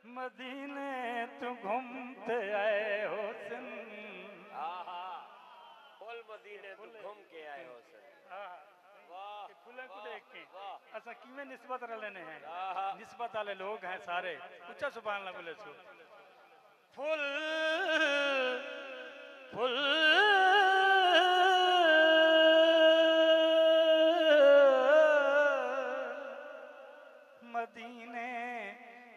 मदीने तू घूमते आए हो सन। आहा फुल मदीने तू घूम के आए हो सन। वाह फुले को देख के वाह असा किमें निस्बत रलेने हैं। आहा निस्बत वाले लोग हैं सारे। ऊंचा सुभान अल्लाह बोले सो। फुल फुल मदीने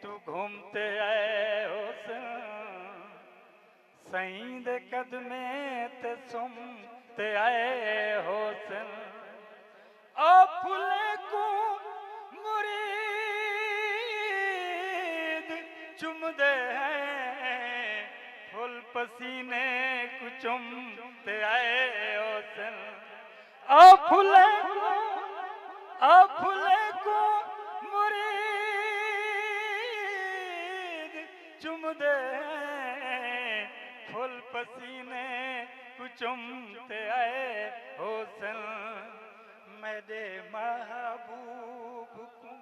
तू घूमते आए हो सन। सईं दे कदमे ते सुमते आए हो सन। ओ फुले को मुरीद चुमदे हैं। फुल पसीने को चुमते आए हो सन। ओ फुले को मुरीद चुमदे हैं। फुल पसीने को चुमते आए हो सन। मेरे महबूब को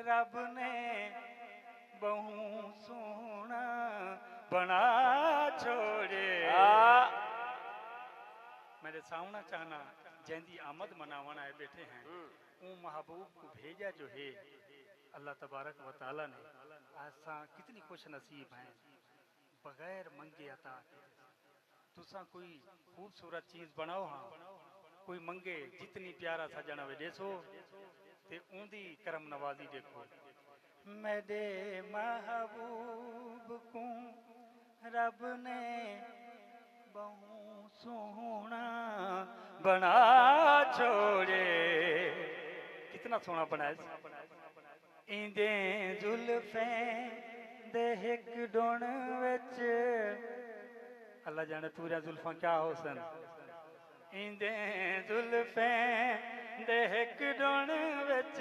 रब ने बहु सोना बना छोड़े। मेरे सामना चाहना जैंदी आमद मनावना है बैठे हैं। वो महबूब को भेजा जो है अल्लाह तबारक व ताला ने। आसा कितनी खुश नसीब हैं बगैर मंगे अता। तुसा कोई खूबसूरत चीज बनाओ हाँ कोई मंगे जितनी प्यारा सजना वे देसो ते ऊंदी करम नवाजी देखो। मेरे महबूब को रब ने बहु सोना बना छोड़े। कितना सोना बनाया इंदे जुल्फे दे हिक डुण विच। अल्लाह जाने पूरा जुल्फा क्या हो सन। इंदे जुल्फे दे हिक डुण विच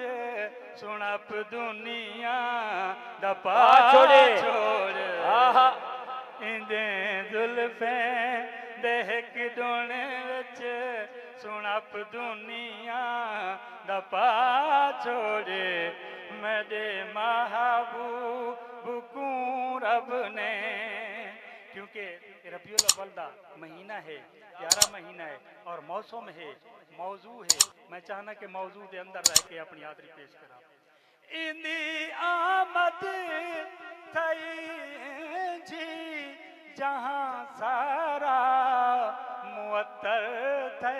सुनप दुनिया दा पा छोड़े। इंदे जुल्फे दे हिक डुण विच सुनप दुनिया दा पा छोड़े। मेरे महबूब को रब ने क्योंकि रबीउल अव्वल दा महीना है प्यारा महीना है और मौसम है मौजू है। मैं चाहना कि मौजू के अंदर रह के अपनी हाजिरी पेश करा। इंदी आमद थई जी जहां सारा मुअत्तर थे।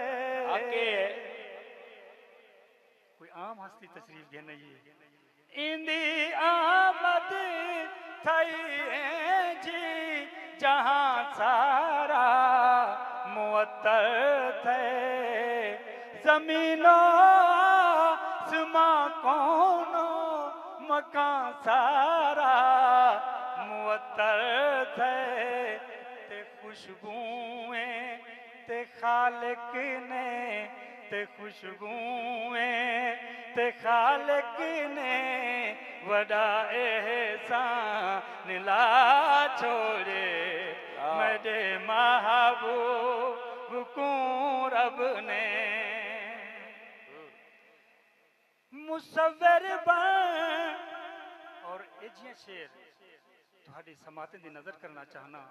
कोई आम हस्ती तशरीफ दे नहीं है। इंदी आमद थई जी जहां सारा मुअत्तर थे। जमीनो आसमां कौनो मकान सारा मुअत्तर थे। ते खुशबुएं ते खालिक ने ते खुशबुएं ते खालिक ने वडा एहसान ला छोड़े। मेरे महबूब को रब ने मुसव्विर बन और एजिया शेर तुहाडी समाते दी नजर करना चाहना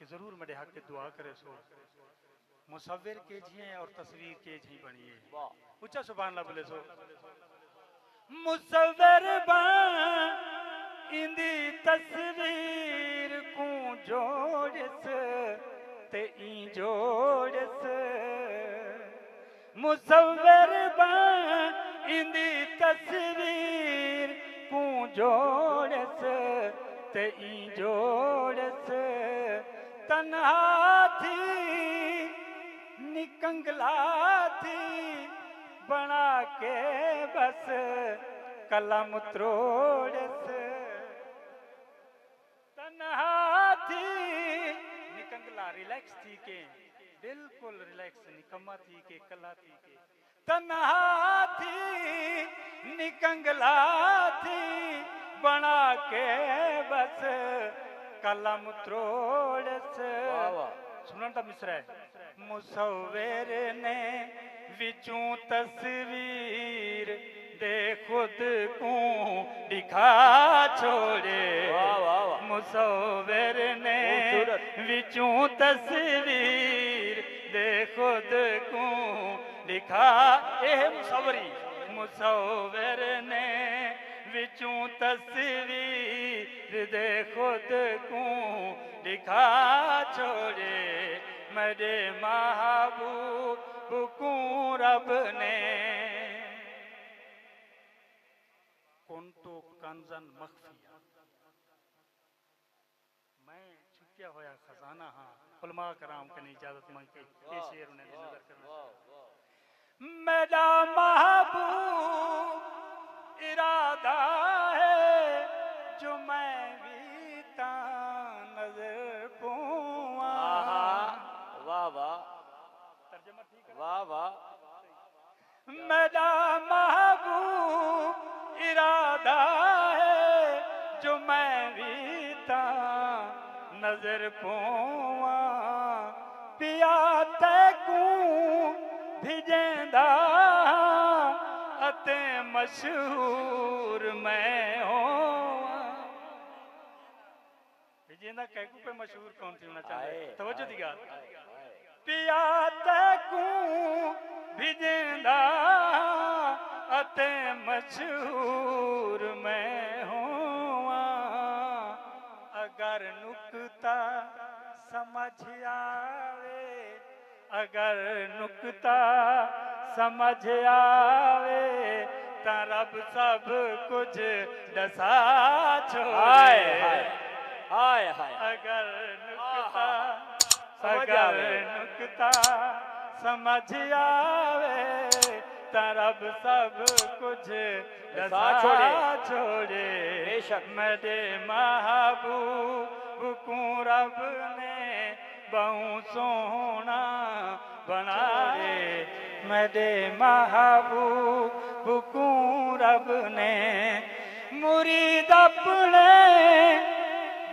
कि जरूर मेरे हक के दुआ करे सो। मुसव्विर के जिए और तस्वीर के जी बनिए। ऊंचा सुभान अल्लाह बोले सो। मुसव्विर बन इंदी तस्वीर को जोड़स ते ई जोड़स। मुसव्विर बन इंदी तस्वीर को जोड़स ते ई जोड़स। तन्हा थी निकंगला थी बना के बस कलम त्रोड़स। तन्हा थी निकंगला रिलैक्स थी के बिल्कुल रिलैक्स निकम्मा थी के कला थी के। तन्हा थी निकंगला थी बना के बस कलम त्रोड़स। सुनन दा मिसरा है। मुसव्विर ने विचों तस्वीर दे खुद को दिखा छोड़े वाह वाह वाह मुसव्विर ने विचों तस्वीर दे खुद को दिखा ए मुसव्विर ने विचों तस्वीर दे खुद को दिखा छोड़े मेरे महबूब को रब ने कुंटो कंजन मखफिया मैं छुपिया होया खजाना हाँ उलमा कराम कने इजाजत मांग के ये शेर उन्हें नजर करना मेरा महबूब इरादा है जो मैं भी ता नजर पोवा वाह वाह तर्जुमा ठीक है वाह वाह मेरा महबूब इरादा है जो मैं भी ता नजर पोवा पिया तैकू भिजेंदा अते मशहूर मैं होवा भिजेंदा कैकू पे मशहूर कौन थी होना चाहते तवज्जो दी गाल पिया तैकू भिजेंदा अते मशहूर मैं होवा अगर नुक्ता समझ आवे अगर नुक्ता समझ आवे ता रब सब कुछ दसा छोड़े हाय हाय अगर नुक्ता समझ आवे तरब सब कुछ दसा छोड़े बेशक मेरे महबूब को रब ने बहु सोना बनाए मेरे महबूब को रब ने मुरीद अपने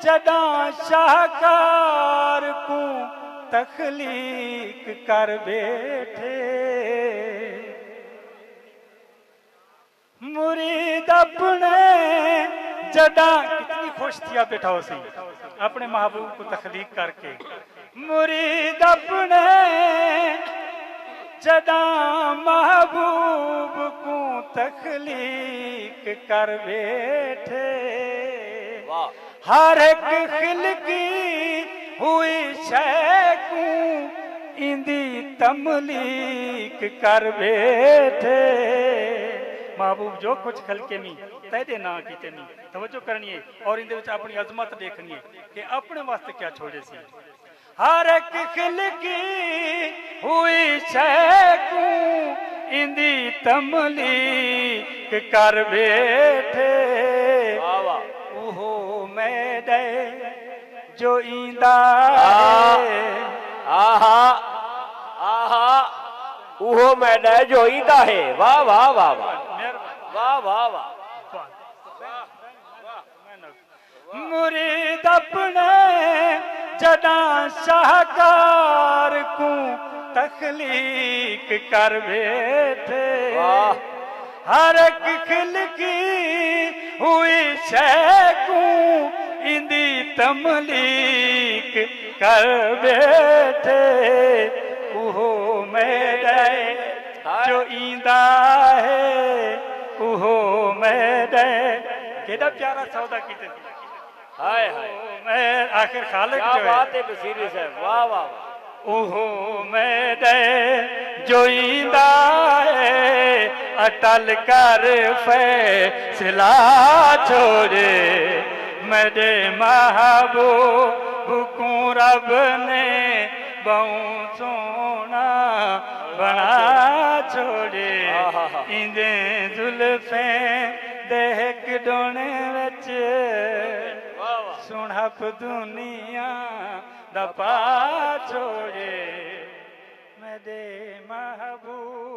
जदा शाहकार को तखलीक कर बैठे मुरीद अपने जदा कितनी खुश थी बैठा हो सी अपने महबूब को तखलीक करके मुरीद अपने जदा महबूब को तखलीक कर बैठे हर एक खिलकी हुई शय को इंदी तमलीक कर बैठे महबूब जो कुछ खलके मी तेरे ना कीते मी तवज्जो करनी है और इंदे विच अपनी अजमत देखनी है कि अपने वास्ते क्या छोड़े सी हर एक खिलकी हुई शय को इंदी तमलीक कर बैठे ओहो मेरे जो इंदा आहा आहा ओहो मेरे जो इंदा है वाह वाह वाह वाह वाह वाह वाह मुरीद अपने जदा शाहकार को तखलीक कर बैठे हर एक खिलकी हुई शय को इंदी तमलीक कर बैठे ओहो मेरे जो इंदा है ओहो मेरे केड़ा प्यारा सौदा कीते हाय हाय मैं आखिर खालिक क्या जो बात है बसीरी साहब वाह वाह ओहो मेरे जो इंदा है अटल कर फैसला छोड़े मेरे महबूब को रब ने बहु सोना बना छोड़े इंदे जुल्फे देख डोने विच सुनहप दुनिया दपा छोड़े मेरे महबूब